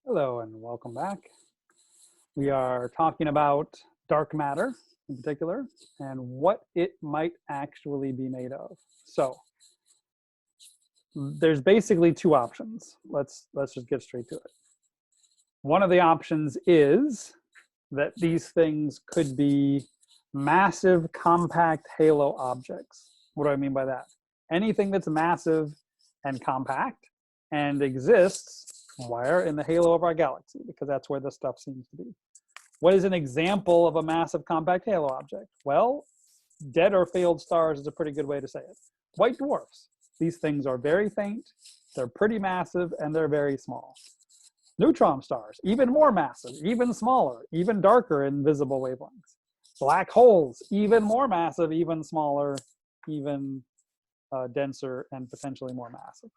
Hello and welcome back. We are talking about dark matter in particular and what it might actually be made of. So there's basically two options. Let's just get straight to it. One of the options is that these things could be massive compact halo objects. What do I mean by that? Anything that's massive and compact and exists where in the halo of our galaxy, because that's where this stuff seems to be. What is an example of a massive compact halo object? Well, dead or failed stars is a pretty good way to say it. White dwarfs. These things are very faint, they're pretty massive, and they're very small. Neutron stars, even more massive, even smaller, even darker in visible wavelengths. Black holes, even more massive, even smaller, even denser, and potentially more massive.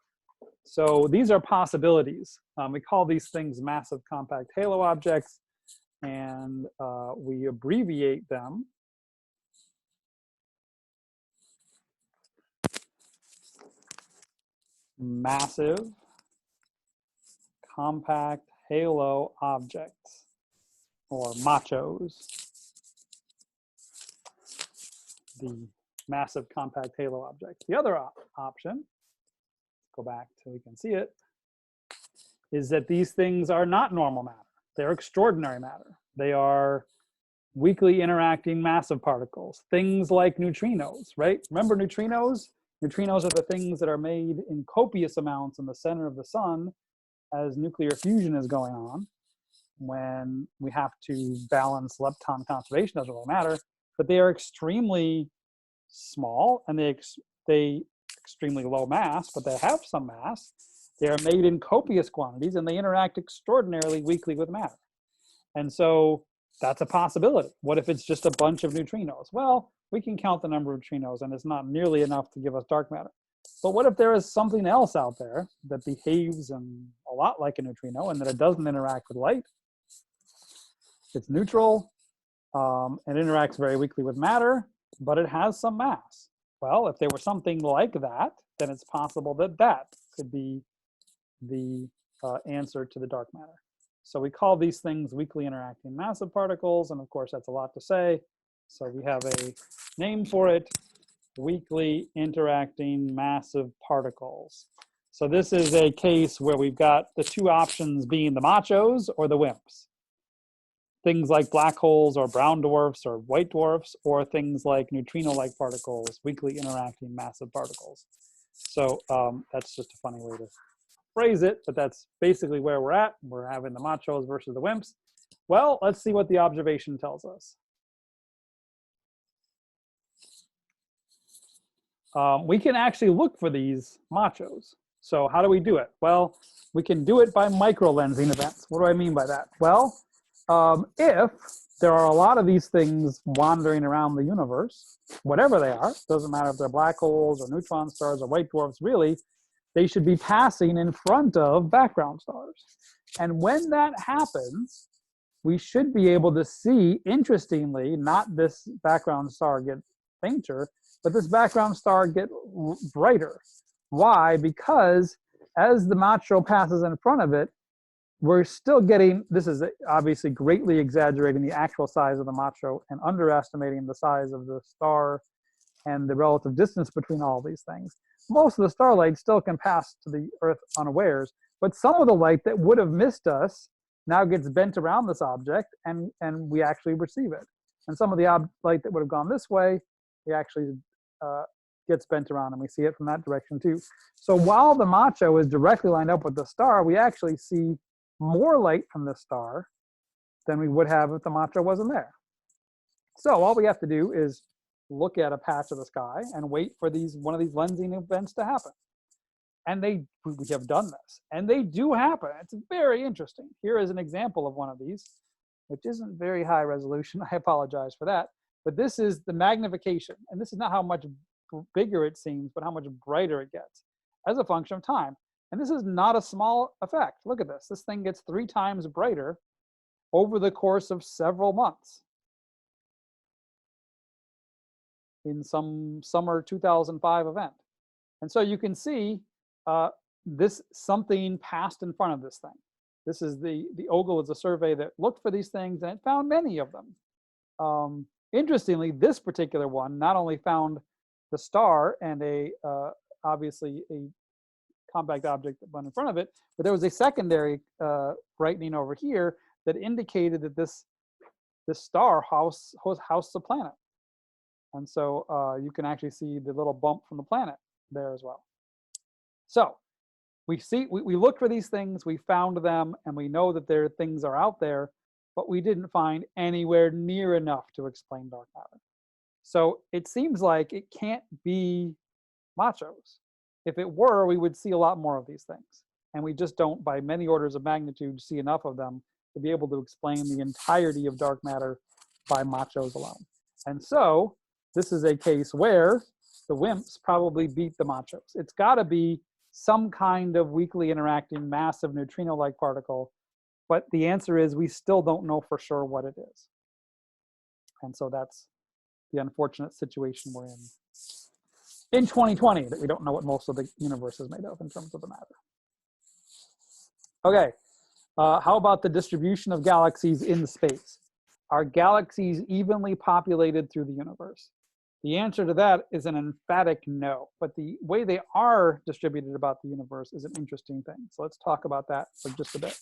So these are possibilities. We call these things massive compact halo objects, and we abbreviate them massive compact halo objects, or MACHOs. The massive compact halo object. The other option, go back till we can see it, is that these things are not normal matter. They're extraordinary matter. They are weakly interacting massive particles, things like neutrinos, right? Remember neutrinos? Neutrinos are the things that are made in copious amounts in the center of the sun as nuclear fusion is going on. When we have to balance lepton conservation, doesn't really matter, but they are extremely small and they extremely low mass, but they have some mass. They are made in copious quantities and they interact extraordinarily weakly with matter. And so that's a possibility. What if it's just a bunch of neutrinos? Well, we can count the number of neutrinos and it's not nearly enough to give us dark matter. But what if there is something else out there that behaves a lot like a neutrino and that it doesn't interact with light? It's neutral, it interacts very weakly with matter, but it has some mass. Well, if there were something like that, then it's possible that that could be the answer to the dark matter. So we call these things weakly interacting massive particles, and of course that's a lot to say. So we have a name for it, weakly interacting massive particles. So this is a case where we've got the two options being the MACHOs or the WIMPs. Things like black holes or brown dwarfs or white dwarfs, or things like neutrino-like particles, weakly interacting massive particles. So that's just a funny way to phrase it, but that's basically where we're at. We're having the MACHOs versus the WIMPs. Well, let's see what the observation tells us. We can actually look for these MACHOs. So how do we do it? Well, we can do it by microlensing events. What do I mean by that? Well, if there are a lot of these things wandering around the universe, whatever they are, doesn't matter if they're black holes or neutron stars or white dwarfs, really, they should be passing in front of background stars. And when that happens, we should be able to see, interestingly, not this background star get fainter, but this background star get brighter. Why? Because as the MACHO passes in front of it, we're still getting, this is obviously greatly exaggerating the actual size of the MACHO and underestimating the size of the star and the relative distance between all these things. Most of the starlight still can pass to the Earth unawares, but some of the light that would have missed us now gets bent around this object and we actually receive it. And some of the light that would have gone this way, we actually gets bent around and we see it from that direction too. So while the MACHO is directly lined up with the star, we actually see more light from the star than we would have if the MACHO wasn't there. So all we have to do is look at a patch of the sky and wait for one of these lensing events to happen. And we have done this, and they do happen. It's very interesting. Here is an example of one of these, which isn't very high resolution. I apologize for that. But this is the magnification. And this is not how much bigger it seems, but how much brighter it gets as a function of time. And this is not a small effect. Look at this. This thing gets 3 times brighter over the course of several months. In some summer 2005 event. And so you can see this something passed in front of this thing. This is the OGLE is a survey that looked for these things, and it found many of them. Interestingly, this particular one not only found the star and obviously a compact object that went in front of it, but there was a secondary brightening over here that indicated that this star housed the planet. And so you can actually see the little bump from the planet there as well. So we looked for these things, we found them, and we know that things are out there, but we didn't find anywhere near enough to explain dark matter. So it seems like it can't be machos. If it were, we would see a lot more of these things. And we just don't, by many orders of magnitude, see enough of them to be able to explain the entirety of dark matter by machos alone. And so this is a case where the WIMPs probably beat the machos. It's got to be some kind of weakly interacting massive neutrino-like particle, but the answer is we still don't know for sure what it is. And so that's the unfortunate situation we're in 2020, that we don't know what most of the universe is made of in terms of the matter. Okay, how about the distribution of galaxies in space? Are galaxies evenly populated through the universe? The answer to that is an emphatic no, but the way they are distributed about the universe is an interesting thing. So let's talk about that for just a bit.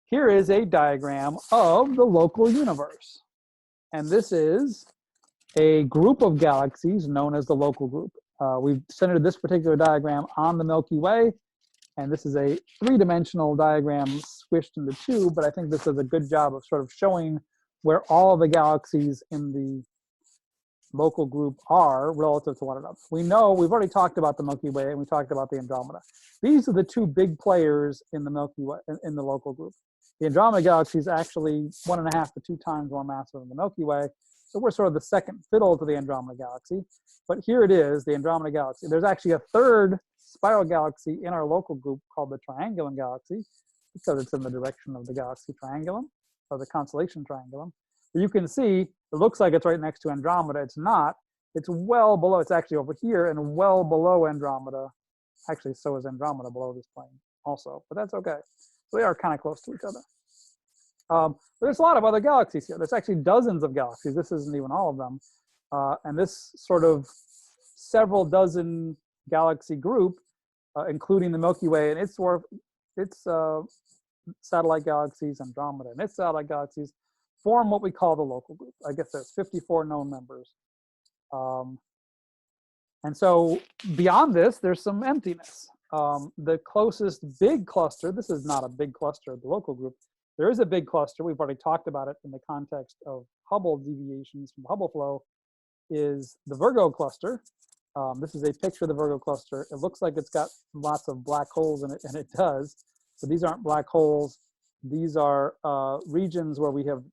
Here is a diagram of the local universe. And this is a group of galaxies known as the local group. We've centered this particular diagram on the Milky Way, and this is a three-dimensional diagram squished into two, but I think this does a good job of sort of showing where all of the galaxies in the local group are relative to one another. We know, we've already talked about the Milky Way, and we talked about the Andromeda. These are the two big players in the Milky Way, in the local group. The Andromeda galaxy is actually 1.5 to 2 times more massive than the Milky Way. So we're sort of the second fiddle to the Andromeda galaxy. But here it is, the Andromeda galaxy. There's actually a third spiral galaxy in our local group called the Triangulum galaxy, because it's in the direction of the galaxy Triangulum, or the constellation Triangulum. But you can see, it looks like it's right next to Andromeda. It's not. It's well below. It's actually over here and well below Andromeda. Actually, so is Andromeda below this plane also, but that's okay. So they are kind of close to each other. There's a lot of other galaxies here. There's actually dozens of galaxies. This isn't even all of them. And this sort of several dozen galaxy group, including the Milky Way and its satellite galaxies, Andromeda and its satellite galaxies, form what we call the local group. I guess there's 54 known members. And so beyond this, there's some emptiness. The closest big cluster, this is not a big cluster of the local group. There is a big cluster, we've already talked about it in the context of Hubble deviations from Hubble flow, is the Virgo cluster. This is a picture of the Virgo cluster. It looks like it's got lots of black holes in it, and it does. So these aren't black holes. These are regions where we have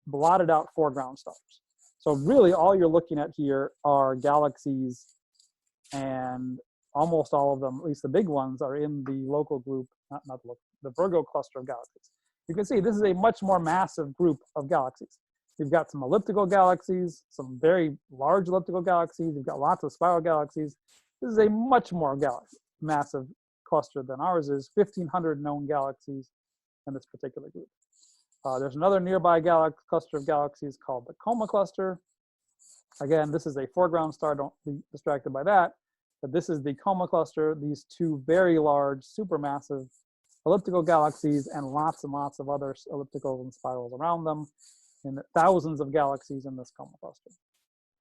blotted out foreground stars. So really all you're looking at here are galaxies, and almost all of them, at least the big ones, are in the local group, the Virgo cluster of galaxies. You can see this is a much more massive group of galaxies. You've got some elliptical galaxies, some very large elliptical galaxies. You've got lots of spiral galaxies. This is a much more massive cluster than ours is, 1,500 known galaxies in this particular group. There's another nearby cluster of galaxies called the Coma cluster. Again, this is a foreground star, don't be distracted by that. But this is the Coma cluster, these two very large, supermassive elliptical galaxies, and lots of other ellipticals and spirals around them, and thousands of galaxies in this Coma cluster.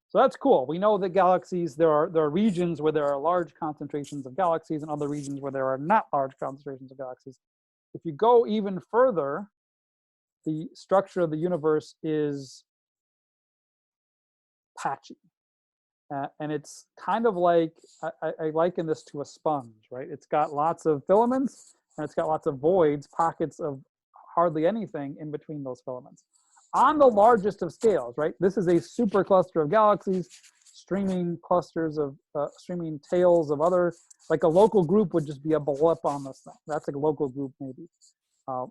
So that's cool. We know that galaxies, there are regions where there are large concentrations of galaxies and other regions where there are not large concentrations of galaxies. If you go even further, the structure of the universe is patchy. And it's kind of like, I liken this to a sponge, right? It's got lots of filaments, and it's got lots of voids, pockets of hardly anything in between those filaments. On the largest of scales, right? This is a supercluster of galaxies, streaming clusters of, streaming tails of other, like a local group would just be a blip on this thing. That's like a local group maybe.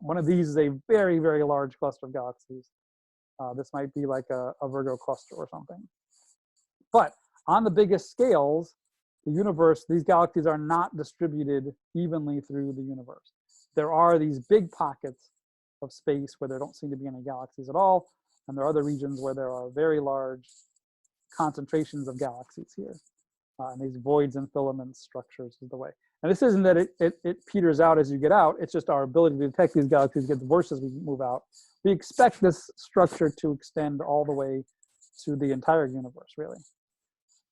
One of these is a very, very large cluster of galaxies. This might be like a Virgo cluster or something. But on the biggest scales, the universe, these galaxies are not distributed evenly through the universe. there are these big pockets of space where there don't seem to be any galaxies at all, and there are other regions where there are very large concentrations of galaxies here. And these voids and filaments structures is the way. And this isn't that it peters out as you get out, it's just our ability to detect these galaxies gets worse as we move out. We expect this structure to extend all the way to the entire universe, really.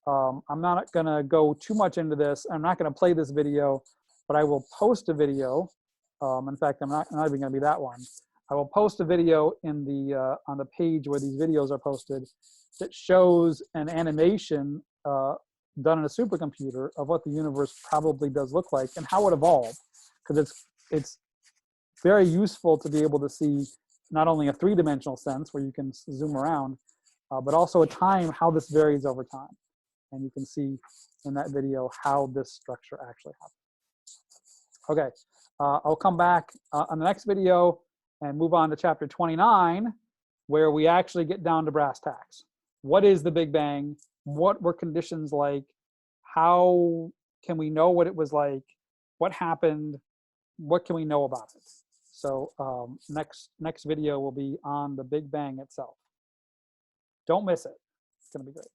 I'm not gonna go too much into this. I'm not gonna play this video, but I will post a video. In fact, I'm not even gonna be that one. I will post a video in the on the page where these videos are posted that shows an animation done in a supercomputer of what the universe probably does look like and how it evolved. Because it's very useful to be able to see not only a three-dimensional sense where you can zoom around, but also a time, how this varies over time. And you can see in that video how this structure actually happens. Okay, I'll come back on the next video and move on to chapter 29, where we actually get down to brass tacks. What is the Big Bang? What were conditions like? How can we know what it was like? What happened? What can we know about it? So next video will be on the Big Bang itself. Don't miss it. It's going to be great.